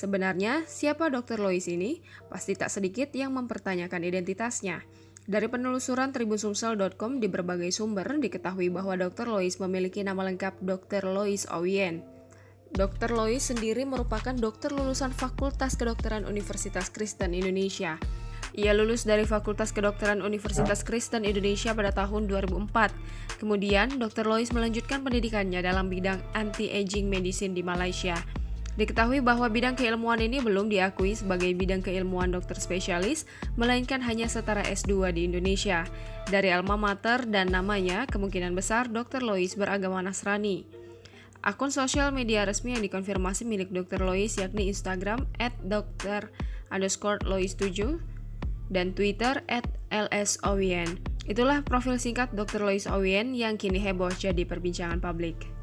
Sebenarnya, siapa Dr. Lois ini? Pasti tak sedikit yang mempertanyakan identitasnya. Dari penelusuran tribunsumsel.com di berbagai sumber diketahui bahwa Dr. Lois memiliki nama lengkap Dr. Lois Owyien. Dr. Lois sendiri merupakan dokter lulusan Fakultas Kedokteran Universitas Kristen Indonesia. Ia lulus dari Fakultas Kedokteran Universitas Kristen Indonesia pada tahun 2004. Kemudian, Dr. Lois melanjutkan pendidikannya dalam bidang anti-aging medicine di Malaysia. Diketahui bahwa bidang keilmuan ini belum diakui sebagai bidang keilmuan dokter spesialis, melainkan hanya setara S2 di Indonesia. Dari alma mater dan namanya, kemungkinan besar Dr. Lois beragama Nasrani. Akun sosial media resmi yang dikonfirmasi milik Dr. Lois yakni Instagram @dr_lois7 dan Twitter @lsowyien. Itulah profil singkat Dr. Lois Owyien yang kini heboh jadi perbincangan publik.